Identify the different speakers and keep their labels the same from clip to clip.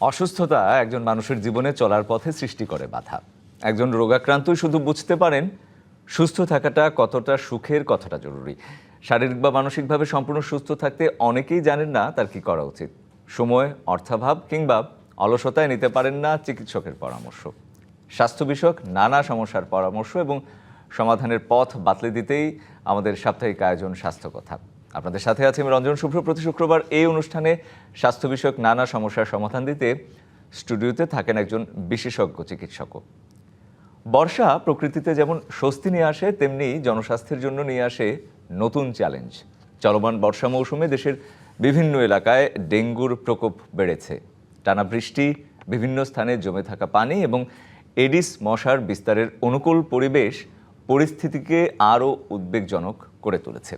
Speaker 1: অসুস্থতা একজন মানুষের জীবনে চলার পথে সৃষ্টি করে বাধা। একজন রোগাক্রান্তই শুধু বুঝতে পারেন সুস্থ থাকাটা কতটা সুখের, কতটা জরুরি। শারীরিক বা মানসিকভাবে সম্পূর্ণ সুস্থ থাকতে অনেকেই জানেন না তার কি করা উচিত। সময়, অর্থাভাব কিংবা অলসতায় নিতে পারেন না চিকিৎসকের পরামর্শ। স্বাস্থ্য বিষয়ক নানা সমস্যার পরামর্শ এবং সমাধানের পথ বাতলে দিতেই আমাদের সাপ্তাহিক আয়োজন স্বাস্থ্য কথা। আপনাদের সাথে আছি আমি রঞ্জন শুভ্র। প্রতি শুক্রবার এই অনুষ্ঠানে স্বাস্থ্য বিষয়ক নানা সমস্যার সমাধান দিতে স্টুডিওতে থাকেন একজন বিশেষজ্ঞ চিকিৎসকও। বর্ষা প্রকৃতিতে যেমন স্বস্তি নিয়ে আসে, তেমনি জনস্বাস্থ্যের জন্য নিয়ে আসে নতুন চ্যালেঞ্জ। চলমান বর্ষা মৌসুমে দেশের বিভিন্ন এলাকায় ডেঙ্গুর প্রকোপ বেড়েছে। টানা বৃষ্টি, বিভিন্ন স্থানে জমে থাকা পানি এবং এডিস মশার বিস্তারের অনুকূল পরিবেশ পরিস্থিতিকে আরও উদ্বেগজনক করে তুলেছে।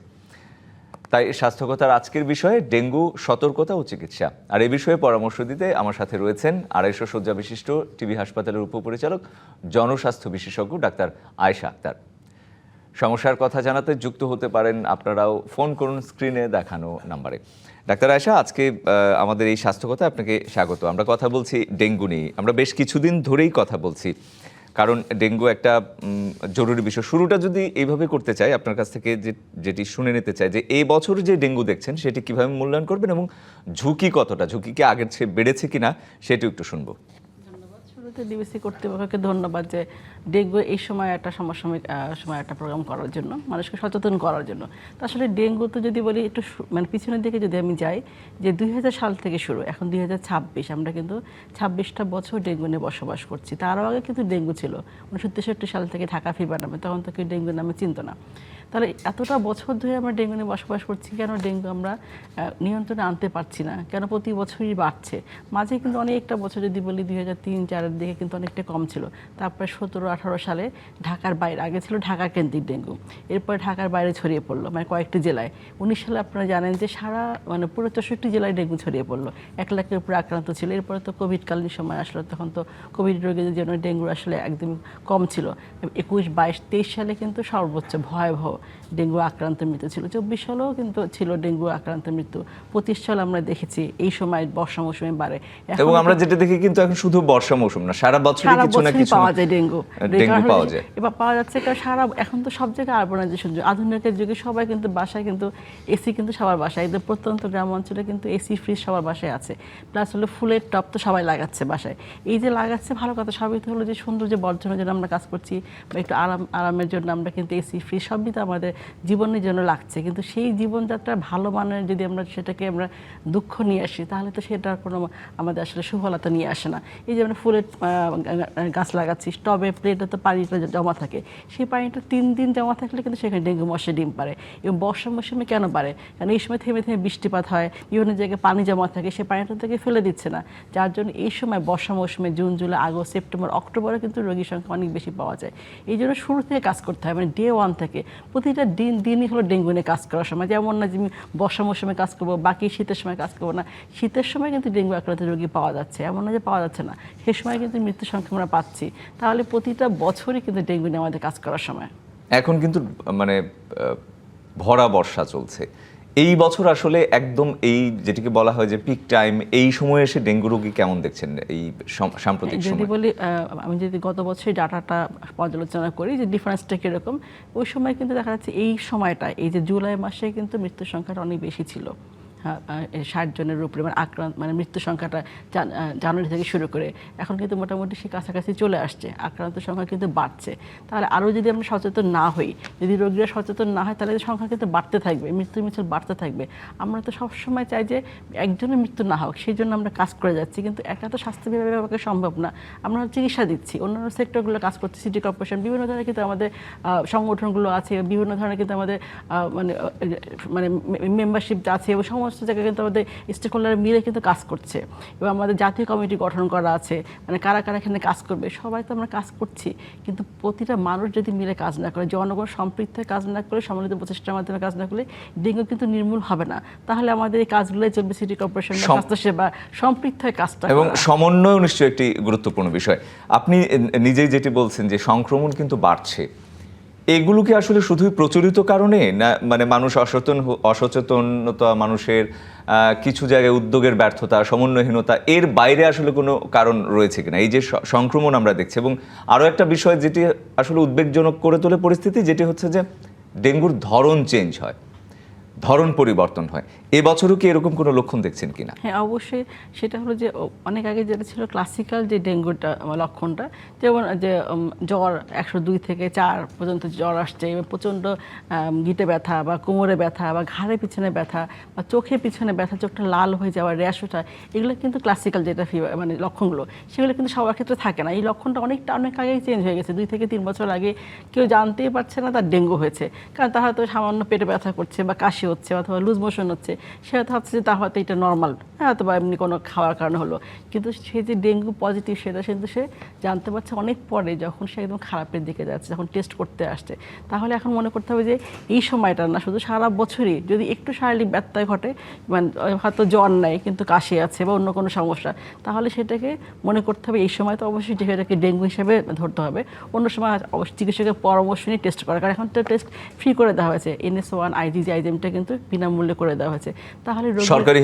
Speaker 1: তাই স্বাস্থ্যকতার আজকের বিষয়ে ডেঙ্গু সতর্কতা ও চিকিৎসা। আর এই বিষয়ে পরামর্শ দিতে আমার সাথে রয়েছেন 250 শয্যা বিশিষ্ট টিবি হাসপাতালের উপপরিচালক, জনস্বাস্থ্য বিশেষজ্ঞ ডাক্তার আয়েশা আক্তার। সমস্যার কথা জানাতে যুক্ত হতে পারেন আপনারাও, ফোন করুন স্ক্রিনে দেখানো নাম্বারে। ডাক্তার আয়েশা, আজকে আমাদের এই স্বাস্থ্যকতা আপনাকে স্বাগত। আমরা কথা বলছি ডেঙ্গু নিয়ে। আমরা বেশ কিছুদিন ধরেই কথা বলছি, কারণ ডেঙ্গু একটা জরুরি বিষয়। শুরুটা যদি এইভাবে করতে চাই, আপনার কাছ থেকে যেটি শুনে নিতে চাই যে এই বছর যে ডেঙ্গু দেখছেন সেটি কিভাবে মূল্যায়ন করবেন এবং ঝুঁকি কতটা, ঝুঁকি কি আগের চেয়ে বেড়েছে কিনা সেটি একটু শুনবো।
Speaker 2: ধন্যবাদ। শুরুতে ডিবিসি কর্তৃপক্ষকে ধন্যবাদ যে ডেঙ্গু এই সময় একটা সমসাময়িক সময় একটা প্রোগ্রাম করার জন্য, মানুষকে সচেতন করার জন্য। তো আসলে ডেঙ্গু তো যদি বলি একটু মানে পিছনের দিকে যদি আমি যাই, যে 2000 সাল থেকে শুরু, এখন 2026, আমরা কিন্তু 26টা বছর ডেঙ্গু নিয়ে বসবাস করছি। তারও আগে কিন্তু ডেঙ্গু ছিল 1963 সাল থেকে ঢাকা ফিভার নামে, তখন তো কেউ ডেঙ্গু নামে চিনত না। তাহলে এতটা বছর ধরে আমরা ডেঙ্গু নিয়ে বসবাস করছি, কেন ডেঙ্গু আমরা নিয়ন্ত্রণে আনতে পারছি না, কেন প্রতি বছরই বাড়ছে? মাঝে কিন্তু অনেকটা বছর যদি বলি 2003-04-এর দিকে কিন্তু অনেকটা কম ছিল। তারপরে 17-18 সালে ঢাকার বাইরে, আগে ছিল ঢাকা কেন্দ্রিক ডেঙ্গু, এরপরে ঢাকার বাইরে ছড়িয়ে পড়লো মানে কয়েকটি জেলায়। 19 সালে আপনারা জানেন যে সারা মানে পুরো 64 জেলায় ডেঙ্গু ছড়িয়ে পড়লো, 1 লাখের উপরে আক্রান্ত ছিল। এরপরে তো কোভিডকালীন সময় আসলো, তখন তো কোভিড রোগীদের জন্য ডেঙ্গু আসলে একদম কম ছিল। 21, 22, 23 সালে কিন্তু সর্বোচ্চ ভয়াবহ ডেঙ্গু আক্রান্ত মৃত্যু ছিল। 24 সালেও কিন্তু ছিল ডেঙ্গু আক্রান্ত মৃত্যু। 25 সালে আমরা দেখেছি এই সময় বর্ষা মৌসুমে বাড়ে।
Speaker 1: এবং আমরা যেটা দেখি কিন্তু এখন শুধু বর্ষা মৌসুম না, সারা বছরই কিছু না কিছু
Speaker 2: পাওয়া যায় ডেঙ্গু
Speaker 1: পাওয়া যায়।
Speaker 2: এবার পাওয়া যাচ্ছে কারণ এখন তো সব জায়গায় আরবানাইজেশন, আধুনিকের যুগে সবাই কিন্তু বাসায় কিন্তু এসি কিন্তু সবার বাসায়, একদম প্রত্যন্ত গ্রাম অঞ্চলে কিন্তু এসি ফ্রিজ সবার বাসায় আছে। প্লাস হলো ফুলের টব তো সবাই লাগাচ্ছে বাসায়। এই যে লাগাচ্ছে ভালো কথা, সবই তো হলো যে সৌন্দর্য বর্ধনের জন্য আমরা কাজ করছি, বা একটু আরামের জন্য আমরা কিন্তু এসি ফ্রিজ সবই তো আমাদের জীবনের জন্য লাগছে। কিন্তু সেই জীবনযাত্রা ভালো মানের যদি আমরা সেটাকে আমরা দুঃখ নিয়ে আসি, তাহলে তো সেটার কোনো আমাদের আসলে সুফলতা নিয়ে আসে না। এই যে আমরা ফুলের গাছ লাগাচ্ছি, টবে প্লেটে তো পানিটা জমা থাকে, সেই পানিটা 3 দিন জমা থাকলে কিন্তু সেখানে ডেঙ্গু মশা ডিম পারে। এবং বর্ষা মৌসুমে কেন পারে? কারণ এই সময় থেমে থেমে বৃষ্টিপাত হয়, বিভিন্ন জায়গায় পানি জমা থাকে, সেই পানিটা থেকে ফেলে দিচ্ছে না, যার জন্য এই সময় বর্ষা মৌসুমে জুন, জুলাই, আগস্ট, সেপ্টেম্বর, অক্টোবরে কিন্তু রোগীর সংখ্যা অনেক বেশি পাওয়া যায়। এই জন্য শুরু থেকে কাজ করতে হয়, মানে ডে 1 থেকে প্রতিটা দিনই হলো ডেঙ্গু নিয়ে কাজ করার সময়। যেমন না যে আমি বর্ষা মৌসুমে কাজ করবো, বাকি শীতের সময় কাজ করবো না। শীতের সময় কিন্তু ডেঙ্গু আক্রান্ত রোগী পাওয়া যাচ্ছে, এমন না যে পাওয়া যাচ্ছে না, সে সময় কিন্তু মৃত্যুর সংখ্যা আমরা পাচ্ছি। তাহলে প্রতিটা বছরই কিন্তু ডেঙ্গু নিয়ে আমাদের কাজ করার সময়।
Speaker 1: এখন কিন্তু মানে ভরা বর্ষা চলছে এই বছর, আসলে একদম এই যেটিকে বলা হয় যে পিক টাইম, এই সময় এসে ডেঙ্গু রোগী কেমন দেখছেন এই সাম্প্রতিক সময়?
Speaker 2: যদি বলি আমি যদি গত বছরের ডাটাটা পর্যালোচনা করি যে ডিফারেন্সটা কীরকম, ওই সময় কিন্তু দেখা যাচ্ছে এই সময়টা, এই যে জুলাই মাসে কিন্তু মৃত্যুর সংখ্যাটা অনেক বেশি ছিল। 60 জনের উপরে মানে আক্রান্ত, মানে মৃত্যু সংখ্যাটা জানুয়ারি থেকে শুরু করে এখন কিন্তু মোটামুটি সে কাছাকাছি চলে আসছে, আক্রান্ত সংখ্যা কিন্তু বাড়ছে। তাহলে আরও যদি আমরা সচেতন না হই, যদি রোগীরা সচেতন না হয়, তাহলে সংখ্যা কিন্তু বাড়তে থাকবে, মৃত্যুর মিছিল বাড়তে থাকবে। আমরা তো সবসময় চাই যে একজনের মৃত্যু না হোক, সেই জন্য আমরা কাজ করে যাচ্ছি, কিন্তু একা তো স্বাস্থ্য বিভাগে সম্ভব না। আমরা চিকিৎসা দিচ্ছি, অন্যান্য সেক্টরগুলো কাজ করছি, সিটি কর্পোরেশন, বিভিন্ন ধরনের কিন্তু আমাদের সংগঠনগুলো আছে, বিভিন্ন ধরনের কিন্তু আমাদের মানে মেম্বারশিপ আছে, এবং সমস্ত জায়গায় কিন্তু আমাদের স্টেক হোল্ডার মিলে কিন্তু কাজ করছে। এবং আমাদের জাতীয় কমিটি গঠন করা আছে, মানে কারা কারা এখানে কাজ করবে, সবাই তো আমরা কাজ করছি। কিন্তু প্রতিটা মানুষ যদি মিলে কাজ না করে, জনগণ সম্পৃক্ত কাজ না করে, সম্মিলিত প্রচেষ্টার মাধ্যমে কাজ না করলে ডেঙ্গু কিন্তু নির্মূল হবে না। তাহলে আমাদের এই কাজগুলোই চলবে সিটি কর্পোরেশন, স্বাস্থ্যসেবা সম্পৃক্ত হয়ে কাজটা,
Speaker 1: এবং সমন্বয় নিশ্চয়ই একটি গুরুত্বপূর্ণ বিষয়। আপনি নিজেই যেটি বলছেন যে সংক্রমণ কিন্তু বাড়ছে, এগুলো কি আসলে শুধুই প্রচলিত কারণে, না মানে মানুষ অসচেতনতা, মানুষের কিছু জায়গায় উদ্যোগের ব্যর্থতা, সমন্বয়হীনতা, এর বাইরে আসলে কোনো কারণ রয়েছে কিনা? এই যে সংক্রমণ আমরা দেখছি, এবং আরও একটা বিষয় যেটি আসলে উদ্বেগজনক করে তোলে পরিস্থিতি, যেটি হচ্ছে যে ডেঙ্গুর ধরন চেঞ্জ হয়, ধরন পরিবর্তন হয়। এবছরও কি এরকম কোনো লক্ষণ দেখছেন কিনা?
Speaker 2: হ্যাঁ, অবশ্যই। সেটা হলো যে অনেক আগে যেটা ছিল ক্লাসিক্যাল যে ডেঙ্গুটা লক্ষণটা, যেমন যে জ্বর 102 থেকে 4 পর্যন্ত জ্বর আসছে, এবং প্রচণ্ড গিটে ব্যথা বা কোমরে ব্যথা বা ঘাড়ে পিছনে ব্যথা বা চোখে পিছনে ব্যথা, চোখটা লাল হয়ে যাওয়া, র্যাশ ওঠা, এগুলো কিন্তু ক্লাসিক্যাল যেটা ফিভার মানে লক্ষণগুলো, সেগুলো কিন্তু সবার ক্ষেত্রে থাকে না। এই লক্ষণটা অনেক আগেই চেঞ্জ হয়ে গেছে। 2 থেকে 3 বছর আগে কেউ জানতেই পারছে না তার ডেঙ্গু হয়েছে, কারণ তার হয়তো সামান্য পেটে ব্যথা করছে বা কাশি হচ্ছে অথবা লুজ মোশন হচ্ছে, সে হয়তো ভাবছে যে তা হয়তো এটা নর্মাল, হ্যাঁ, হয়তো বা এমনি কোনো খাওয়ার কারণে হলো। কিন্তু সে যে ডেঙ্গু পজিটিভ সেটা কিন্তু সে জানতে পারছে অনেক পরে, যখন সে একদম খারাপের দিকে যাচ্ছে, যখন টেস্ট করতে আসছে। তাহলে এখন মনে করতে হবে যে এই সময়টা না, শুধু সারা বছরই যদি একটু শারীরিক ব্যত্যয় ঘটে, মানে হয়তো জ্বর নাই কিন্তু কাশি আছে বা অন্য কোনো সমস্যা, তাহলে সেটাকে মনে করতে হবে এই সময় তো অবশ্যই সেটাকে ডেঙ্গু হিসেবে ধরতে হবে। অন্য সময় অবশ্যই চিকিৎসকের পরামর্শ নিয়ে টেস্ট করা, কারণ এখন তো টেস্ট ফ্রি করে দেওয়া হয়েছে। NS1 IgG IgMটা কিন্তু বিনামূল্যে করে দেওয়া হয়েছে। তাহলে সরকারি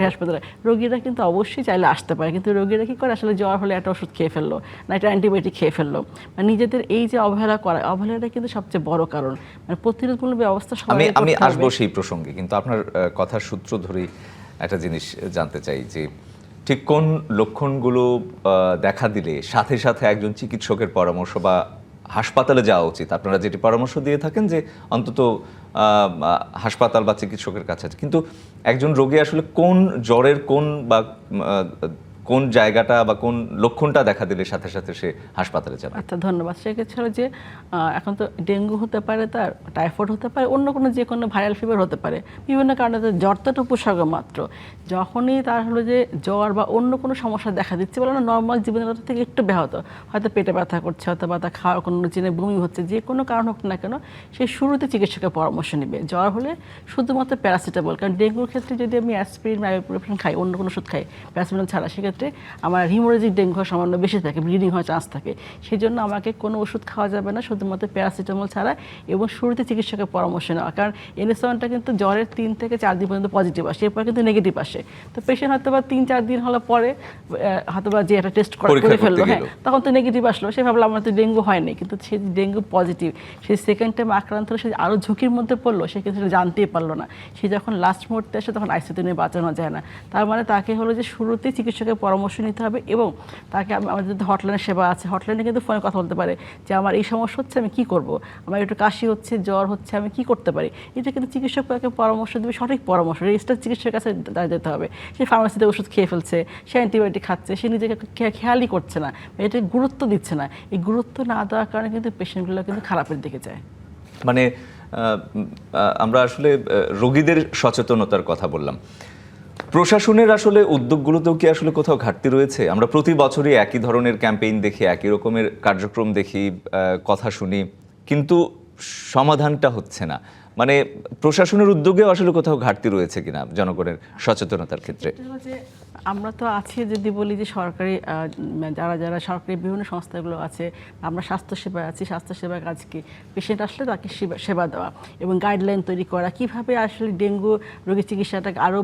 Speaker 2: হাসপাতালে রোগীরা কিন্তু অবশ্যই চাইলে আসতে পারে, কিন্তু রোগীরা কি করে, আসলে জ্বর হলে একটা ওষুধ খেয়ে ফেললো, না একটা অ্যান্টিবায়োটিক খেয়ে ফেললো, মানে নিজেদের এই যে অবহেলা করা, অবহেলাটা কিন্তু সবচেয়ে বড় কারণ। মানে প্রতিরোধমূলক ব্যবস্থা
Speaker 1: আমি আসবো সেই প্রসঙ্গে, কিন্তু আপনার কথার সূত্র ধরেই একটা জিনিস জানতে চাই যে ঠিক কোন লক্ষণগুলো দেখা দিলে সাথে সাথে একজন চিকিৎসকের পরামর্শ বা হাসপাতালে যাওয়া উচিত? আপনারা যেটি পরামর্শ দিয়ে থাকেন যে অন্তত হাসপাতাল বা চিকিৎসকের কাছে আছে, কিন্তু একজন রোগী আসলে কোন জ্বরের কোন জায়গাটা বা কোন লক্ষণটা দেখা দিলে সাথে সাথে সে হাসপাতালে যাবে?
Speaker 2: আচ্ছা, ধন্যবাদ। সেক্ষেত্রে হলো যে এখন তো ডেঙ্গু হতে পারে, তার টাইফয়েড হতে পারে, অন্য কোনো যে কোনো ভাইরাল ফিভার হতে পারে, বিভিন্ন কারণে। জ্বর তো একটা উপসর্গ মাত্র। যখনই তার হলো যে জ্বর বা অন্য কোনো সমস্যা দেখা দিচ্ছে, বলে না নর্মাল জীবনযাত্রা থেকে একটু ব্যাহত, হয়তো পেটে ব্যথা করছে, অথবা তার খাওয়ার কোনো রুচিনে বমি হচ্ছে, যে কোনো কারণ হোক না কেন, সে শুরুতে চিকিৎসকের পরামর্শ নেবে। জ্বর হলে শুধুমাত্র প্যারাসিটামল, কারণ ডেঙ্গুর ক্ষেত্রে যদি আমি অ্যাসপিরিন বা আইবুপ্রোফেন খাই, অন্য কোনো ওষুধ খাই প্যারাসিটামল ছাড়া, সেক্ষেত্রে আমার হিমোরেজিক ডেঙ্গু হওয়ার সামান্য বেশি থাকে, ব্লিডিং হওয়ার চান্স থাকে। সেই জন্য আমাকে কোনো ওষুধ খাওয়া যাবে না, শুধুমাত্র প্যারাসিটামল ছাড়া, এবং শুরুতে চিকিৎসকের পরামর্শ নেওয়া। কারণ NS1টা কিন্তু জ্বরের 3 থেকে 4 দিন পর্যন্ত পজিটিভ আসে, এরপর কিন্তু নেগেটিভ আসে। তো পেশেন্ট হয়তো বা 3-4 দিন হওয়ার পরে হয়তো বা যে একটা টেস্ট করে ফেললো, হ্যাঁ, তখন তো নেগেটিভ আসলো, সে ভাবলো আমার তো ডেঙ্গু হয়নি, কিন্তু সে ডেঙ্গু পজিটিভ, সে সেকেন্ড টাইম আক্রান্ত হলে সে আরও ঝুঁকির মধ্যে পড়লো, সে কিন্তু সেটা জানতেই পারলো না। সে যখন লাস্ট মুহূর্তে আসে তখন আইসিইউতে নিয়ে বাঁচানো যায় না। তার মানে তাকে হলো যে শুরুতেই চিকিৎসকের পরামর্শ নিতে হবে, এবং তাকে আমাদের হটলাইনের সেবা আছে, হটলাইনে কিন্তু ফোনে কথা বলতে পারে যে আমার এই সমস্যা হচ্ছে, আমি কি করব, আমার একটু কাশি হচ্ছে, জ্বর হচ্ছে, আমি কি করতে পারি। এটা কিন্তু চিকিৎসক তাকে পরামর্শ দেবে, সঠিক পরামর্শ। রেজিস্টার চিকিৎসকের কাছে যেতে হবে। সে ফার্মাসিতে ওষুধ খেয়ে ফেলছে, সে অ্যান্টিবায়োটিক খাচ্ছে, সে নিজেকে খেয়ালই করছে না, এটা গুরুত্ব দিচ্ছে না। এই গুরুত্ব না দেওয়ার কারণে কিন্তু পেশেন্টগুলো কিন্তু খারাপের দিকে যায়।
Speaker 1: মানে আমরা আসলে রোগীদের সচেতনতার কথা বললাম, প্রশাসনের আসলে উদ্যোগগুলোতেও কি আসলে কোথাও ঘাটতি রয়েছে? আমরা প্রতি বছরই একই ধরনের ক্যাম্পেইন দেখি, একই রকমের কার্যক্রম দেখি, কথা শুনি, কিন্তু সমাধানটা হচ্ছে না। মানে প্রশাসনের উদ্যোগেও আসলে কোথাও ঘাটতি রয়েছে কিনা জনগণের সচেতনতার ক্ষেত্রে?
Speaker 2: আমরা তো আছি, যদি বলি যে সরকারি যারা সরকারি বিভিন্ন সংস্থাগুলো আছে, আমরা স্বাস্থ্যসেবায় আছি। স্বাস্থ্যসেবার কাজ কি, পেশেন্ট আসলে তাকে সেবা দেওয়া এবং গাইডলাইন তৈরি করা, কিভাবে আসলে ডেঙ্গু রোগীর চিকিৎসাটাকে আরও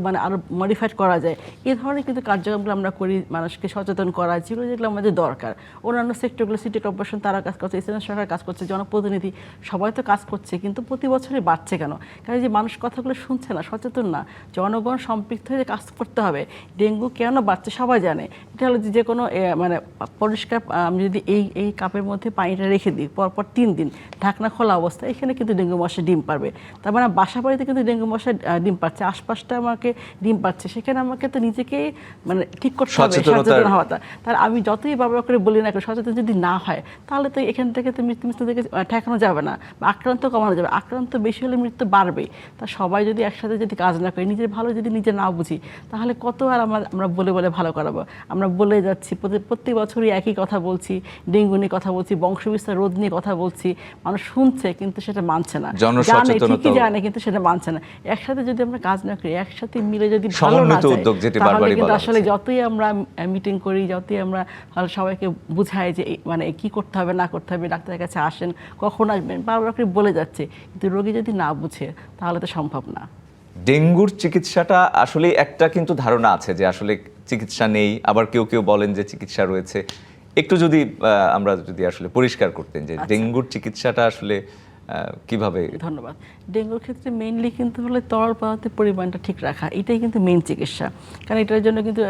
Speaker 2: মডিফাইড করা যায়। এই ধরনের কিন্তু কার্যক্রমগুলো আমরা করি, মানুষকে সচেতন করা, যেগুলো আমাদের দরকার। অন্যান্য সেক্টরগুলো, সিটি কর্পোরেশন তারা কাজ করছে, স্থানীয় সরকার কাজ করছে, জনপ্রতিনিধি সবাই তো কাজ করছে, কিন্তু প্রতি বছরই বাড়ছে কেন? কারণ যে মানুষ কথাগুলো শুনছে না, সচেতন না। জনগণ সম্পৃক্ত হয়ে কাজ করতে হবে। ডেঙ্গু কেন বাড়ছে সবাই জানে। এটা হলো যে কোনো মানে পরিষ্কার, আমি যদি এই কাপের মধ্যে পানিটা রেখে দিই পরপর 3 দিন ঢাকনা খোলা অবস্থা, এখানে কিন্তু ডেঙ্গু মশা ডিম পারবে। তার মানে বাসা বাড়িতে কিন্তু ডেঙ্গু মশা ডিম পাচ্ছে, আশপাশটা আমাকে ডিম পাচ্ছে, সেখানে আমাকে তো নিজেকে মানে ঠিক করতে হবে, সচেতন হওয়াটা। তার আমি যতই বাবা করে বলি না, সচেতন যদি না হয়, তাহলে তো এখান থেকে তো মৃত্যু থেকে ঠেকানো যাবে না, বা আক্রান্ত কমানো যাবে। আক্রান্ত বেশি হলে মৃত্যু বাড়বে। তা সবাই যদি একসাথে যদি কাজ না করে, নিজের ভালো যদি নিজে না বুঝি, তাহলে কত আর আমরা বলে বলে ভালো করাবো, আমরা বলে যাচ্ছি প্রত্যেক বছরই একই কথা বলছি, ডেঙ্গু নিয়ে কথা বলছি, বংশবিস্তার রোধ নিয়ে কথা বলছি, মানুষ শুনছে কিন্তু সেটা মানছে না, জানে ঠিকই জানে কিন্তু সেটা মানছে না। একসাথে যদি আমরা কাজ না করি, একসাথে মিলে যদি ভালো না চাই, তাহলে কিন্তু আসলে যতই আমরা মিটিং করি, যতই আমরা সবাইকে বুঝাই যে মানে কি করতে হবে না করতে হবে, ডাক্তারের কাছে আসেন, কখন আসবেন, বারবার করে বলে যাচ্ছে, কিন্তু রোগী যদি না বুঝে তাহলে তো সম্ভব না।
Speaker 1: ডেঙ্গুর চিকিৎসাটা আসলে একটা কিন্তু ধারণা আছে যে আসলে চিকিৎসা নেই, আবার কেউ কেউ বলেন যে চিকিৎসা রয়েছে। একটু যদি আমরা যদি আসলে পরিষ্কার করতেন যে ডেঙ্গুর চিকিৎসাটা আসলে কিভাবে।
Speaker 2: ধন্যবাদ। ডেঙ্গুর ক্ষেত্রে মেইনলি কিন্তু হলো তরল পদার্থের পরিমাণটা ঠিক রাখা, এটাই কিন্তু মেইন চিকিৎসা। কারণ এটার জন্য কিন্তু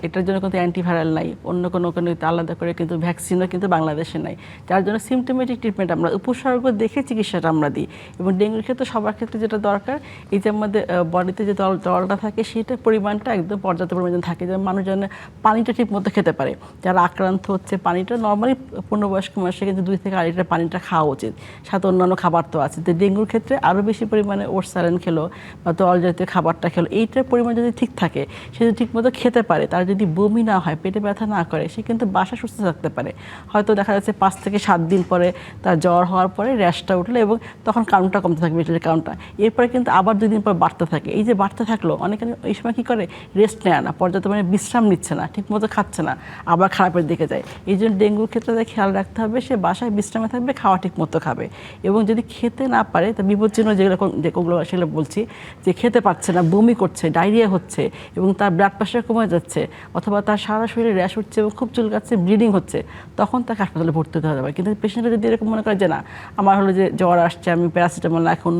Speaker 2: এটার জন্য কিন্তু অ্যান্টিভাইরাল নাই, অন্য কোনো আলাদা করে কিন্তু ভ্যাকসিনও কিন্তু বাংলাদেশে নাই, যার জন্য সিমটোমেটিক ট্রিটমেন্ট আমরা উপসর্গ দেখে চিকিৎসাটা আমরা দিই। এবং ডেঙ্গুর ক্ষেত্রে সবার ক্ষেত্রে যেটা দরকার, এই যে আমাদের বডিতে যে তরলটা থাকে সেটার পরিমাণটা একদম পর্যাপ্ত পরিমাণে থাকে, যেন মানুষ যেন পানিটা ঠিক মতো খেতে পারে। যারা আক্রান্ত হচ্ছে, পানিটা নর্মালি পূর্ণবয়স্ক মানুষের কিন্তু 2 থেকে 2.5 লিটার পানিটা খাওয়া উচিত, সাথে অন্যান্য খাবার তো আছে। তো ডেঙ্গুর ক্ষেত্রে আরও বেশি পরিমাণে ওটস স্যালাইন খেলো বা তরল জাতীয় খাবারটা খেলো, এইটার পরিমাণ যদি ঠিক থাকে, সে যদি ঠিকমতো খেতে পারে, তার যদি বমি না হয়, পেটে ব্যথা না করে, সে কিন্তু বাসা সুস্থ থাকতে পারে। হয়তো দেখা যাচ্ছে 5 থেকে 7 দিন পরে তার জ্বর হওয়ার পরে র্যাশটা উঠলো এবং তখন কাউন্টটা কমতে থাকবে, পেটের কাউন্টটা, এরপরে কিন্তু আবার 2 দিন পর বাড়তে থাকে। এই যে বাড়তে থাকলো, অনেকে এই সময় কী করে, রেস্ট নেয় না, পর্যাপ্ত মানে বিশ্রাম নিচ্ছে না, ঠিকমতো খাচ্ছে না, আবার খারাপের দিকে যায়। এই জন্য ডেঙ্গুর ক্ষেত্রে খেয়াল রাখতে হবে, সে বাসায় বিশ্রামে থাকবে, খাওয়া ঠিক মতো খাবে। এবং যদি খেতে না পারে, তা বিপজ্জনক যেগুলো সেগুলো বলছি, যে খেতে পারছে না, বমি করছে, ডায়রিয়া হচ্ছে এবং তার ব্লাড প্রেশার কমে যাচ্ছে, অথবা তার সারা শরীরে র্যাশ উঠছে এবং খুব চুলকাচ্ছে, ব্লিডিং হচ্ছে, তখন তাকে হাসপাতালে ভর্তি হতে হবে। কিন্তু পেশেন্টরা যদি এরকম মনে করে যে না, আমার হলো যে জ্বর আসছে, আমি প্যারাসিটামল এখন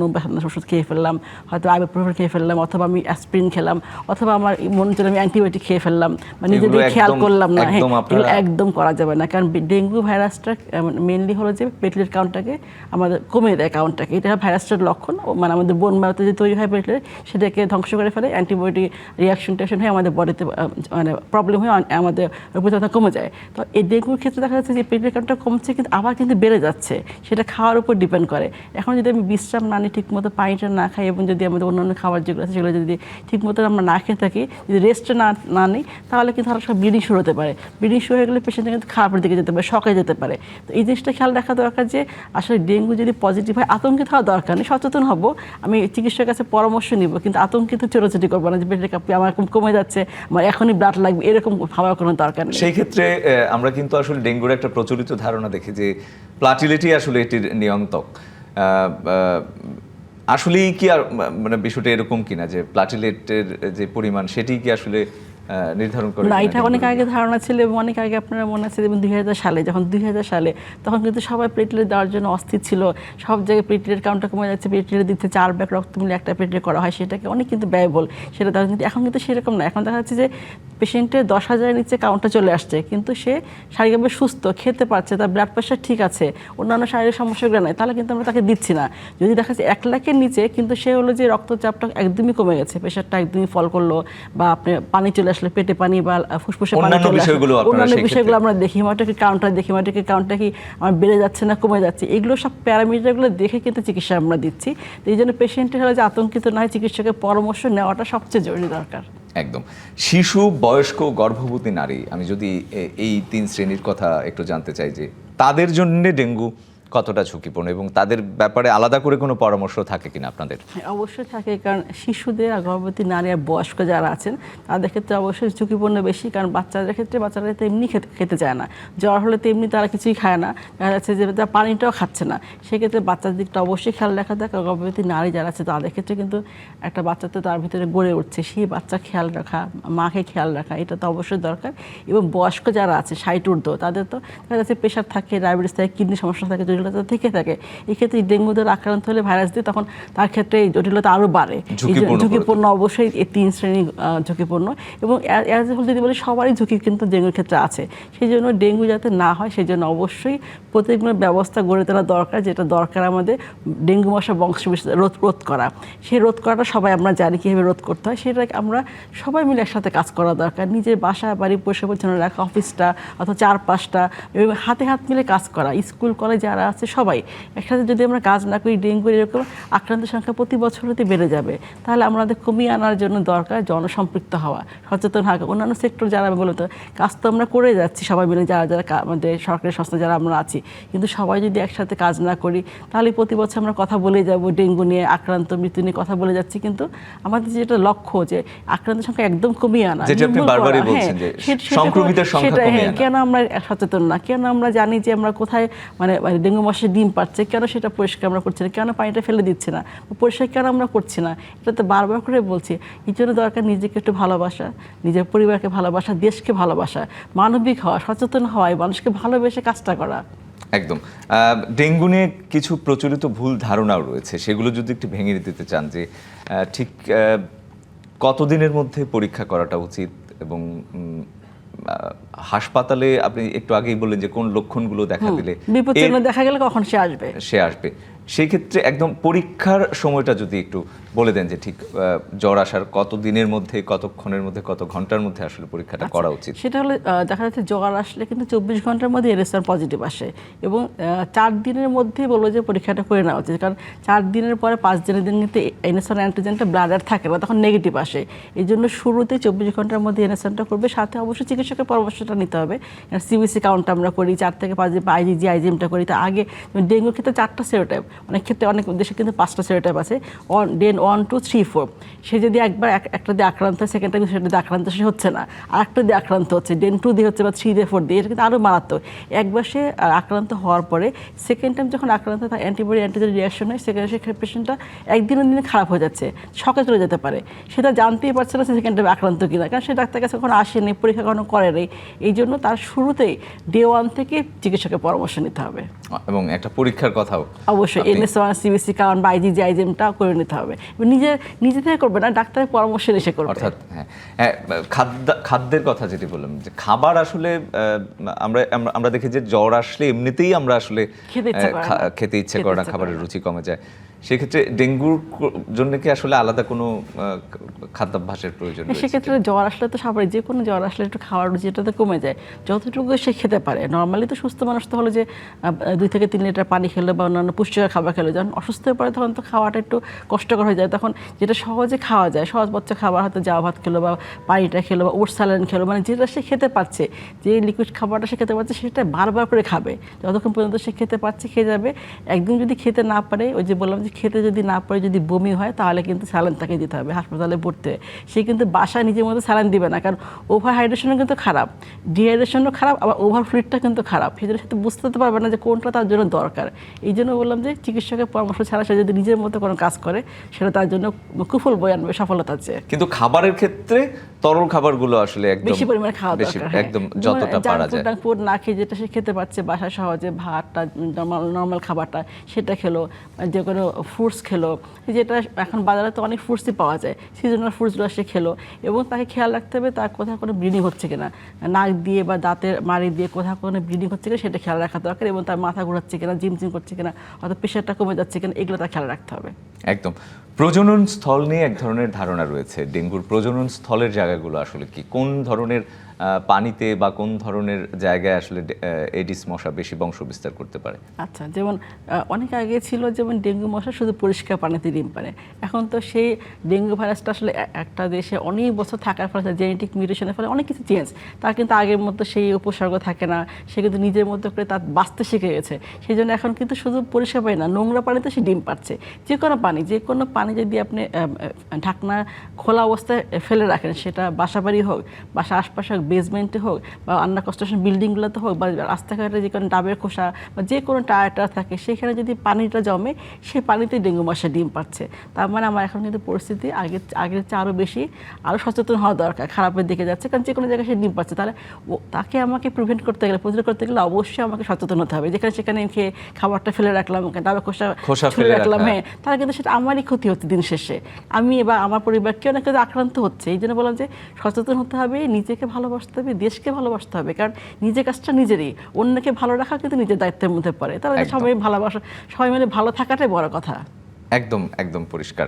Speaker 2: ওষুধ খেয়ে ফেললাম, হয়তো আইবুপ্রোফেন খেয়ে ফেললাম, অথবা আমি অ্যাসপিরিন খেলাম, অথবা আমার মনে হচ্ছে আমি অ্যান্টিবায়োটিক খেয়ে ফেললাম, বা নিজেদের খেয়াল করলাম না, হ্যাঁ, এগুলো একদম করা যাবে না। কারণ ডেঙ্গু ভাইরাসটা মেনলি হলো যে প্লেটলেট কাউন্টটাকে আমাদের কমিয়ে দেয়, কাউন্টটাকে, এটা ভাইরাসটার লক্ষণ। মানে আমাদের বোন ম্যারোতে যে তৈরি হয় প্লেটলেট, সেটাকে ধ্বংস করে ফেলে, অ্যান্টিবায়োটিক রিয়াকশন হয়ে আমাদের বডিতে মানে প্রবলেম হয়ে আমাদের রোগপ্রতিরোধ কমে যায়। তো এই ডেঙ্গুর ক্ষেত্রে দেখা যাচ্ছে যে প্লেটলেট কাউন্টটা কমছে, কিন্তু আবার কিন্তু বেড়ে যাচ্ছে, সেটা খাওয়ার উপর ডিপেন্ড করে। এখন যদি আমি বিশ্রাম না নিই, ঠিকমতো পানিটা না খাই, এবং যদি আমাদের অন্যান্য খাবার যেগুলো আছে সেগুলো যদি ঠিকমতো আমরা না খেয়ে থাকি, যদি রেস্টে না নিই, তাহলে কিন্তু হঠাৎ সব ব্লিডিং শুরু হতে পারে। ব্লিডিং শুরু হয়ে গেলে পেশেন্ট কিন্তু খারাপের দিকে যেতে পারে, শকে যেতে পারে। তো এই জিনিসটা খেয়াল রাখা দরকার যে আসলে ডেঙ্গু যদি পজিটিভ হয়, আতঙ্কিত হওয়া দরকার নেই, সচেতন হব, আমি চিকিৎসকের কাছে পরামর্শ নিব, কিন্তু আতঙ্কিত চোরাচুরি করবো না যে পেটের কাঁপি আমার কমে যাচ্ছে, আমার এখনই ব্লাড লাগবে, এরকম ভাবার কোনো দরকার নেই।
Speaker 1: সেই ক্ষেত্রে আমরা কিন্তু আসলে ডেঙ্গুর একটা প্রচলিত ধারণা দেখি যে প্লাটিলেটই আসলে এটির নিয়ন্ত্রক। আসলেই কি আর মানে বিষয়টা এরকম কিনা যে প্লাটিলেটের যে পরিমাণ সেটি কি আসলে নির্ধারণ করে
Speaker 2: না? এটা অনেক আগে ধারণা ছিল, এবং অনেক আগে আপনারা মনে আছে যেমন 2000 সালে, যখন 2000 সালে তখন কিন্তু সবাই প্লেটলেট দেওয়ার জন্য অস্থির ছিল, সব জায়গায় প্লেটলেট কাউন্টটা কমে যাচ্ছে, প্লেটলেট দিচ্ছে 4 ব্যাগ রক্ত মিলে একটা প্লেটলেট করা হয়, সেটাকে অনেক কিন্তু ব্যয়বহুল, সেটা দেওয়া। কিন্তু এখন কিন্তু সেরকম না, এখন দেখা যাচ্ছে যে পেশেন্টের 10,000-এর নিচে কাউন্টটা চলে আসছে, কিন্তু সে শারীরিকভাবে সুস্থ, খেতে পারছে, তার ব্লাড প্রেশার ঠিক আছে, অন্যান্য শারীরিক সমস্যাগুলো নাই, তাহলে কিন্তু আমরা তাকে দিচ্ছি না। যদি দেখা যাচ্ছে 1 লাখের নিচে, কিন্তু সে হলো যে রক্তচাপটা একদমই কমে গেছে, প্রেশারটা একদমই ফল করলো, বা আপনি পানি চলে আসলে পেটে পানি বা ফুসফুসে পানি চলে আসলে, অন্যান্য বিষয়গুলো আমরা দেখি, হিমাটোক্রিট কাউন্টটা দেখি, হিমাটোক্রিট কাউন্টটা কি আমার বেড়ে যাচ্ছে না কমে যাচ্ছে, এগুলো সব প্যারামিটারগুলো দেখে কিন্তু চিকিৎসা আমরা দিচ্ছি। তো এই জন্য পেশেন্টের হলে যে আতঙ্কিত না হয়, চিকিৎসকের পরামর্শ নেওয়াটা সবচেয়ে জরুরি দরকার।
Speaker 1: একদম। শিশু, বয়স্ক, গর্ভবতী নারী, আমি যদি এই 3 শ্রেণীর কথা একটু জানতে চাই যে তাদের জন্য ডেঙ্গু কতটা ঝুঁকিপূর্ণ, এবং তাদের ব্যাপারে আলাদা করে কোনো পরামর্শ থাকে কিনা আপনাদের?
Speaker 2: হ্যাঁ, অবশ্যই থাকে, কারণ শিশুদের আর গর্ভবতী নারী আর বয়স্ক যারা আছেন তাদের ক্ষেত্রে অবশ্যই ঝুঁকিপূর্ণ বেশি। কারণ বাচ্চাদের ক্ষেত্রে বাচ্চারা তেমনি খেতে চায় না, জ্বর হলে তেমনি তারা কিছুই খায় না, দেখা যাচ্ছে যে তারা পানিটাও খাচ্ছে না, সেক্ষেত্রে বাচ্চার দিকটা অবশ্যই খেয়াল রাখা দরকার। গর্ভবতী নারী যারা আছে তাদের ক্ষেত্রে কিন্তু একটা বাচ্চা তো তার ভিতরে গড়ে উঠছে, সেই বাচ্চা খেয়াল রাখা, মাকে খেয়াল রাখা, এটা তো অবশ্যই দরকার। এবং বয়স্ক যারা আছে 60 ঊর্ধ্ব, তাদের তো দেখা যাচ্ছে প্রেশার থাকে, ডায়াবেটিস থাকে, কিডনি সমস্যা থাকে, জটিলতা থেকে থাকে। এই ক্ষেত্রে ডেঙ্গু দ্বারা আক্রান্ত হলে ভাইরাস দিয়ে, তখন তার ক্ষেত্রে এই জটিলতা আরও বাড়ে, ঝুঁকিপূর্ণ অবশ্যই এই 3 শ্রেণী ঝুঁকিপূর্ণ। এবং অ্যাজ এ হোল যদি বলি, সবারই ঝুঁকি কিন্তু ডেঙ্গুর ক্ষেত্রে আছে, সেই জন্য ডেঙ্গু যাতে না হয় সেই জন্য অবশ্যই প্রত্যেকগুলো ব্যবস্থা গড়ে তোলা দরকার, যেটা দরকার আমাদের ডেঙ্গু মশা বংশবিস্তার রোধ করা। সেই রোধ করাটা সবাই আমরা জানি কীভাবে রোধ করতে হয়, সেটা আমরা সবাই মিলে একসাথে কাজ করা দরকার। নিজের বাসা বাড়ি পরিষ্কার পরিচ্ছন্ন রাখা, অফিসটা অথবা চারপাশটা, এবং হাতে হাত মিলে কাজ করা। স্কুল কলেজ যারা আছে সবাই একসাথে যদি আমরা কাজ না করি, ডেঙ্গু এরকম আক্রান্তের সংখ্যা প্রতি বছর হতে বেড়ে যাবে। তাহলে আমাদের কমিয়ে আনার জন্য দরকার জনসম্পৃক্ত হওয়া, সচেতন হওয়া। অন্যান্য সেক্টর যারা বলতো কাজ তো আমরা করে যাচ্ছি সবাই মিলে, যারা যারা আমাদের সরকারি সংস্থা যারা আমরা আছি, কিন্তু সবাই যদি একসাথে কাজ না করি তাহলে প্রতি বছর আমরা কথা বলে যাব ডেঙ্গু নিয়ে, আক্রান্ত মৃত্যু নিয়ে কথা বলে যাচ্ছি, কিন্তু আমাদের যেটা লক্ষ্য যে আক্রান্তের সংখ্যা একদম কমিয়ে আনা,
Speaker 1: যেটা আপনি বারবারই বলছেন যে সংক্রমিতের সংখ্যা কমিয়ে আনা।
Speaker 2: কেন আমরা সচেতন না, কেন আমরা জানি যে আমরা কোথায় মানে ডেঙ্গু মশার ডিম পাচ্ছে, কেন সেটা পরিষ্কার আমরা করছি না, কেন পানিটা ফেলে দিচ্ছে না, পরিষ্কার কেন আমরা করছি না, এটা তো বারবার করে বলছি। এই জন্য দরকার নিজেকে একটু ভালোবাসা, নিজের পরিবারকে ভালোবাসা, দেশকে ভালোবাসা, মানবিক হওয়া, সচেতন হওয়া, মানুষকে ভালোবেসে কাজটা করা।
Speaker 1: একদম। ডেঙ্গু নিয়ে কিছু প্রচলিত ভুল ধারণাও রয়েছে, সেগুলো যদি একটু ভেঙে দিতে চান যে ঠিক কতদিনের মধ্যে পরীক্ষা করাটা উচিত, এবং হাসপাতালে আপনি একটু আগেই বললেন যে কোন লক্ষণগুলো দেখা দিলে
Speaker 2: বিপদ চিহ্ন দেখা গেলে কখন সে আসবে,
Speaker 1: সেই ক্ষেত্রে একদম পরীক্ষার সময়টা যদি একটু বলে দেন যে ঠিক জ্বর আসার কত দিনের মধ্যে, কতক্ষণের মধ্যে, কত ঘন্টার মধ্যে আসলে পরীক্ষাটা করা উচিত।
Speaker 2: সেটা হলো দেখা যাচ্ছে জ্বর আসলে কিন্তু 24 ঘন্টার মধ্যে এনএসআর পজিটিভ আসে, এবং 4 দিনের মধ্যেই বলবো যে পরীক্ষাটা করে নেওয়া উচিত। কারণ 4 দিনের পরে 5 দিনের দিন কিন্তু এনএসআর অ্যান্টিজেনটা ব্লাডার থাকে না, তখন নেগেটিভ আসে। এই জন্য শুরুতে 24 ঘন্টার মধ্যে এনএসআরটা করবে, সাথে অবশ্যই চিকিৎসকের পরামর্শটা নিতে হবে। সিবিসি কাউন্ট আমরা করি 4 থেকে 5 দিন, আইজিজি আইজিএমটা করি। তা আগে ডেঙ্গুর ক্ষেত্রে 4টা সেরোটাইপ, অনেক ক্ষেত্রে অনেক দেশে কিন্তু 5টা সেরোটাইপ আছে, ডেন 1, 2, 3, 4। সে যদি একবার একটা দিয়ে আক্রান্ত হয়, সেকেন্ড টাইম সেটা দিয়ে আক্রান্ত সে হচ্ছে না, আর একটা দিয়ে আক্রান্ত হচ্ছে, ডেন 2 দিয়ে হচ্ছে বা 3 দিয়ে 4 দিয়ে, এটা কিন্তু আরও মারাত্মক। একবার সে আক্রান্ত হওয়ার পরে সেকেন্ড টাইম যখন আক্রান্ত তার অ্যান্টিবডি অ্যান্টিজেন রিয়াকশন হয়, সেখানে সে পেশেন্টটা একদিনের দিনে খারাপ হয়ে যাচ্ছে, শকে চলে যেতে পারে। সেটা জানতেই পারছে না সেকেন্ড টাইম আক্রান্ত কিনা, কারণ সে ডাক্তার কাছে কখনো আসেনি, পরীক্ষা কখনো করেনি। এই জন্য তার শুরুতেই ডে 1 থেকে চিকিৎসকের পরামর্শ নিতে হবে,
Speaker 1: এবং একটা পরীক্ষার কথাও
Speaker 2: অবশ্যই NS1 সিবিসি কাউন্ট বা আইজিজি আইজিএমটা করে নিতে হবে। নিজে থেকে করবে না, ডাক্তারের পরামর্শ এসে করবে।
Speaker 1: অর্থাৎ খাদ্যের কথা যেটি বললাম, যে খাবার আসলে আমরা দেখি যে জ্বর আসলে এমনিতেই আমরা আসলে খেতে ইচ্ছে করে না, খাবারের রুচি কমে যায়। সেক্ষেত্রে ডেঙ্গুর জন্য কি আসলে আলাদা কোনো খাদ্যাভ্যাসের প্রয়োজন?
Speaker 2: সেক্ষেত্রে জ্বর আসলে তো স্বাভাবিক, যে কোনো জ্বর আসলে একটু খাওয়ার রুচিটা তো কমে যায়, যতটুকু সে খেতে পারে। নর্মালি তো সুস্থ মানুষ তো হলো যে 2 থেকে 3 লিটার পানি খেলো বা অন্যান্য পুষ্টিকর খাবার খেলো। যখন অসুস্থ হয়ে পড়ে তখন তো খাওয়াটা একটু কষ্টকর হয়ে যায়। তখন যেটা সহজে খাওয়া যায়, সহজবোচ্য খাবার, হয়তো জাউ ভাত খেলো বা পানিটা খেলো বা ওটস স্যালাড খেলো, মানে যেটা সে খেতে পারছে, যে লিকুইড খাবারটা সে খেতে পারছে, সেটা বারবার করে খাবে যতক্ষণ পর্যন্ত সে খেতে পারছে, খেয়ে যাবে। একদিন যদি খেতে না পারে, ওই যে বললাম যে খেতে যদি না পারে, যদি বমি হয়, তাহলে কিন্তু স্যালাইন তাকে দিতে হবে, হাসপাতালে ভর্তি হয়ে। সে কিন্তু বাসায় নিজের মতো স্যালাইন দিবে না, কারণ ওভার হাইড্রেশনও কিন্তু খারাপ, ডিহাইড্রেশনও খারাপ, আবার ওভার ফ্লুইডটা কিন্তু খারাপ। সেই জন্য সে তো বুঝতে পারবে না যে কোনটা তার জন্য দরকার। এই জন্য বললাম যে চিকিৎসকের পরামর্শ ছাড়া সে যদি নিজের মতো কোনো কাজ করে, সেটা তার জন্য কুফল বয়ে আনবে, সফলতার চেয়ে।
Speaker 1: কিন্তু খাবারের ক্ষেত্রে তরল খাবারগুলো আসলে একদম
Speaker 2: বেশি পরিমাণে খাওয়া দরকার,
Speaker 1: একদম যতটা পারা যায়।
Speaker 2: জাঙ্ক ফুড না খেয়ে যেটা সে খেতে পারছে বাসায় সহজে, ভাতটা নর্মাল খাবারটা সেটা খেলো, যে কোনো ফ্রুটস খেলো, যেটা এখন বাজারে তো অনেক ফ্রুটসই পাওয়া যায়, সিজনাল ফ্রুটসগুলো সে খেলো। এবং তাকে খেয়াল রাখতে হবে তার কোথাও কোনো ব্লিডিং হচ্ছে কিনা, নাক দিয়ে বা দাঁতের মাড়ি দিয়ে কোথাও কোনো ব্লিডিং হচ্ছে কিনা সেটা খেয়াল রাখা দরকার, এবং তার মাথা ঘোরাচ্ছে কিনা, জিমচিম করছে কিনা, অথবা প্রেশারটা কমে যাচ্ছে কিনা, এগুলো তার খেয়াল রাখতে হবে।
Speaker 1: একদম। প্রজনন স্থল নিয়ে এক ধরনের ধারণা রয়েছে, ডেঙ্গুর প্রজনন স্থলের জায়গাগুলো আসলে কি, কোন ধরনের পানিতে বা কোন ধরনের জায়গায় আসলে এডিস মশা বেশি বংশ বিস্তার করতে পারে?
Speaker 2: আচ্ছা, যেমন অনেক আগে ছিল যেমন ডেঙ্গু মশা শুধু পরিষ্কার পানিতে ডিম পারে, এখন তো সেই ডেঙ্গু ভাইরাসটা আসলে একটা দেশে অনেক বছর থাকার ফলে, জেনেটিক মিউটেশনের ফলে অনেক কিছু চেঞ্জ, তার কিন্তু আগের মতো সেই উপসর্গ থাকে না, সে কিন্তু নিজের মতো করে তার বাঁচতে শিখে গেছে। সেই জন্য এখন কিন্তু শুধু পরিষ্কার পানি না, নোংরা পানিতে সে ডিম পাচ্ছে। যে কোনো পানি যদি আপনি ঢাকনা খোলা অবস্থায় ফেলে রাখেন, সেটা বাসাবাড়ি হোক, বাসা আশপাশে হোক, বেসমেন্টে হোক, বা আন্ডার কনস্ট্রাকশন বিল্ডিংগুলোতে হোক, বা রাস্তাঘাটে যে কোনো ডাবের খোসা বা যে কোনো টায়ার থাকে, সেখানে যদি পানিটা জমে, সেই পানিতে ডেঙ্গু মশা ডিম পাচ্ছে। তার মানে আমার এখন কিন্তু পরিস্থিতি আগের চেয়ে আরও বেশি, আরও সচেতন হওয়া দরকার, খারাপের দিকে যাচ্ছে। কারণ যে কোনো জায়গায় সে ডিম পাচ্ছে, তাহলে তাকে আমাকে প্রিভেন্ট করতে গেলে, প্রতিরোধ করতে গেলে অবশ্যই আমাকে সচেতন হতে হবে। যেখানে সেখানে খেয়ে খাবারটা ফেলে রাখলাম, ডাবের খোসা ফেলে রাখলাম, হ্যাঁ, তাহলে কিন্তু সেটা আমারই ক্ষতি হচ্ছে দিন শেষে, আমি বা আমার পরিবার কেউ না কেউ আক্রান্ত হচ্ছে। এই জন্য বললাম যে সচেতন হতে হবে, নিজেকে ভালোবাসতে হবে, দেশকে ভালোবাসতে হবে, কারণ নিজের কাজটা নিজেরই, অন্যকে ভালো রাখা কিন্তু নিজের দায়িত্বের মধ্যে পড়ে। তাহলে সবাই ভালোবাসা, সবাই মিলে ভালো থাকাটাই বড় কথা।
Speaker 1: একদম একদম পরিষ্কার।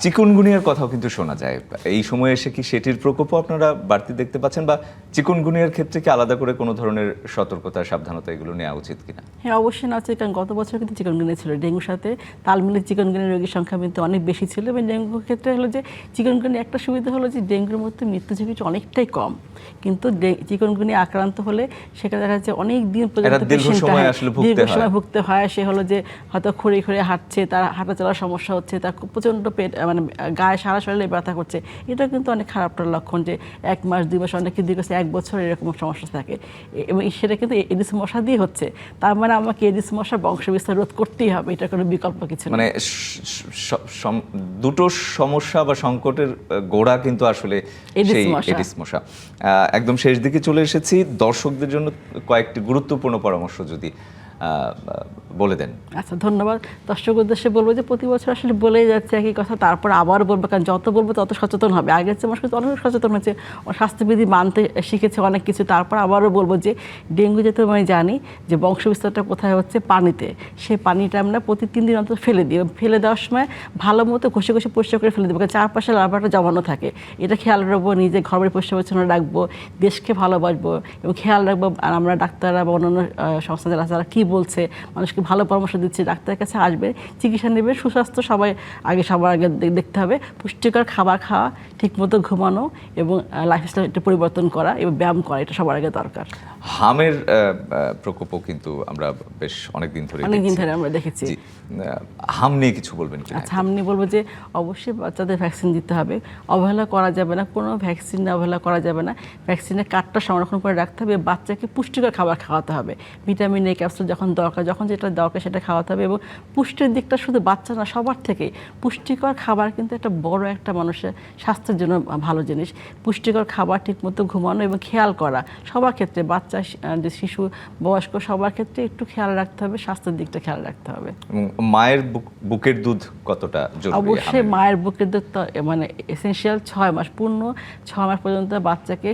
Speaker 1: চিকুনগুনিয়ার কথাও কিন্তু শোনা যায়, এই সময়ে এসে কি সেটির প্রকোপও আপনারা বাড়তি দেখতে পাচ্ছেন, বা চিকুনগুনিয়ার ক্ষেত্রে কি আলাদা করে কোনো ধরনের সতর্কতা সাবধানতা এগুলো নেওয়া উচিত কিনা?
Speaker 2: হ্যাঁ, অবশ্যই না উচিত, কারণ গত বছর কিন্তু চিকনগুনিয়া ছিল, ডেঙ্গুর সাথে তাল মিলে চিকনগুনিয়া রোগীর সংখ্যা কিন্তু অনেক বেশি ছিল। এবং ডেঙ্গুর ক্ষেত্রে হলো যে চিকনগুনিয়া একটা সুবিধা হলো যে ডেঙ্গুর মধ্যে মৃত্যু ঝুঁকি অনেকটাই কম, কিন্তু চিকনগুনিয়া আক্রান্ত হলে সেটা দেখা যাচ্ছে অনেক দিন পর্যন্ত
Speaker 1: দীর্ঘ সময় আসলে ভুগতে হয়।
Speaker 2: দীর্ঘ সময় ভুগতে হয়। সে হলো যে হয়তো খড়ে খড়ে হাঁটছে, তার হাঁটা চলার সমস্যা হচ্ছে, তার প্রচণ্ড পেট মানে গায়ে সারা শরীরে ব্যথা করছে। এটা কিন্তু অনেক খারাপটার লক্ষণ যে 1 মাস 2 মাস অনেকে দীর্ঘ 1 বছর এরকম সমস্যা থাকে, এবং সেটা কিন্তু এডিস মশা দিয়ে হচ্ছে। তার মানে আমাকে এডিস মশার বংশবিস্তার রোধ করতেই হবে, এটা কোনো বিকল্প কিছু না।
Speaker 1: মানে দুটো সমস্যা বা সংকটের গোড়া কিন্তু আসলে সেই এডিস মশা। একদম শেষ দিকে চলে এসেছি, দর্শকদের জন্য কয়েকটি গুরুত্বপূর্ণ পরামর্শ যদি বলে দেন।
Speaker 2: আচ্ছা, ধন্যবাদ। দর্শক উদ্দেশ্যে বলবো যে প্রতি বছর আসলে বলেই যাচ্ছে একই কথা, তারপর আবার বলবো, কারণ যত বলবো তত সচেতন হবে। আগের চেয়ে মানুষ কিন্তু অনেক সচেতন হয়েছে, স্বাস্থ্যবিধি মানতে শিখেছে অনেক কিছু। তারপর আবারও বলবো যে ডেঙ্গু যেহেতু আমি জানি যে বংশবিস্তারটা কোথায় হচ্ছে, পানিতে। সেই পানিটা আমরা প্রতি 3 দিন অন্তত ফেলে দিই, ফেলে দেওয়ার সময় ভালো মতো ঘষে ঘষে পরিষ্কার করে ফেলে দেবো, কারণ চারপাশে লার্ভাটা জমানো থাকে। এটা খেয়াল রাখবো, নিজে ঘর বাড়ি পরিষ্কার পরিচ্ছন্ন রাখবো, দেশকে ভালোবাসবো এবং খেয়াল রাখবো। আর আমরা ডাক্তাররা বা অন্যান্য সংস্থা যারা যারা কী বলছে, মানুষকে ভালো পরামর্শ দিচ্ছে, ডাক্তারের কাছে আসবে, চিকিৎসা নেবে। সুস্বাস্থ্য সবার আগে দেখতে হবে, পুষ্টিকর খাবার খাওয়া, ঠিকমতো ঘুমানো এবং লাইফস্টাইল একটু পরিবর্তন করা এবং ব্যায়াম করা, এটা সবার আগে দরকার।
Speaker 1: হামের প্রকোপও কিন্তু আমরা বেশ অনেকদিন ধরে
Speaker 2: আমরা দেখেছি।
Speaker 1: হাম নিয়ে কিছু বলবেন কিনা?
Speaker 2: আচ্ছা, হাম নিয়ে বলবো যে অবশ্যই বাচ্চাদের ভ্যাকসিন দিতে হবে, অবহেলা করা যাবে না, কোনো ভ্যাকসিন অবহেলা করা যাবে না। ভ্যাকসিনের কার্ডটা সংরক্ষণ করে রাখতে হবে, বাচ্চাকে পুষ্টিকর খাবার খাওয়াতে হবে, ভিটামিন এ ক্যাপসুল যখন দরকার, যখন যেটা দরকার সেটা খাওয়াতে হবে। এবং পুষ্টির দিকটা শুধু বাচ্চা না, সবার থেকেই পুষ্টিকর খাবার কিন্তু একটা বড় একটা মানুষের স্বাস্থ্যের জন্য ভালো জিনিস। পুষ্টিকর খাবার, ঠিকমতো ঘুমানো এবং খেয়াল করা সবার ক্ষেত্রে, বাচ্চা, শিশু, বয়স্ক সবার ক্ষেত্রে একটু খেয়াল রাখতে হবে, স্বাস্থ্যের দিকটা খেয়াল রাখতে হবে।
Speaker 1: মায়ের বুকের দুধ কতটা জরুরি?
Speaker 2: অবশ্যই মায়ের বুকের দুধ মানে এসেনশিয়াল। 6 মাস, পূর্ণ 6 মাস পর্যন্ত বাচ্চাকে,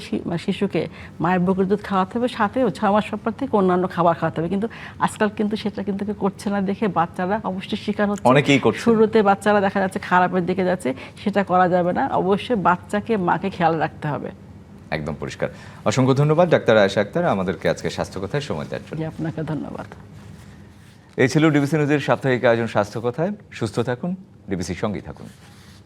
Speaker 2: শিশুকে মায়ের বুকের দুধ খাওয়াতে হবে, সাথে 6 মাস পর থেকে অন্যান্য খাবার খাওয়াতে হবে। কিন্তু আজকাল কিন্তু সেটা কিন্তু করছে না দেখে বাচ্চারা অবশ্যই শিকার হচ্ছে।
Speaker 1: অনেকেই করছে।
Speaker 2: শুরুতে বাচ্চারা দেখা যাচ্ছে খারাপের দিকে যাচ্ছে, সেটা করা যাবে না। অবশ্যই বাচ্চাকে, মাকে খেয়াল রাখতে হবে।
Speaker 1: একদম পরিষ্কার। অসংখ্য ধন্যবাদ ডাক্তার আয়েশা আক্তার আমাদেরকে আজকে স্বাস্থ্য কথায় সময় দেওয়ার জন্য।
Speaker 2: আপনাকে ধন্যবাদ।
Speaker 1: এই ছিল ডিবিসি নিউজের সাপ্তাহিক আয়োজন স্বাস্থ্য কথায়। সুস্থ থাকুন, ডিবিসির সঙ্গেই থাকুন।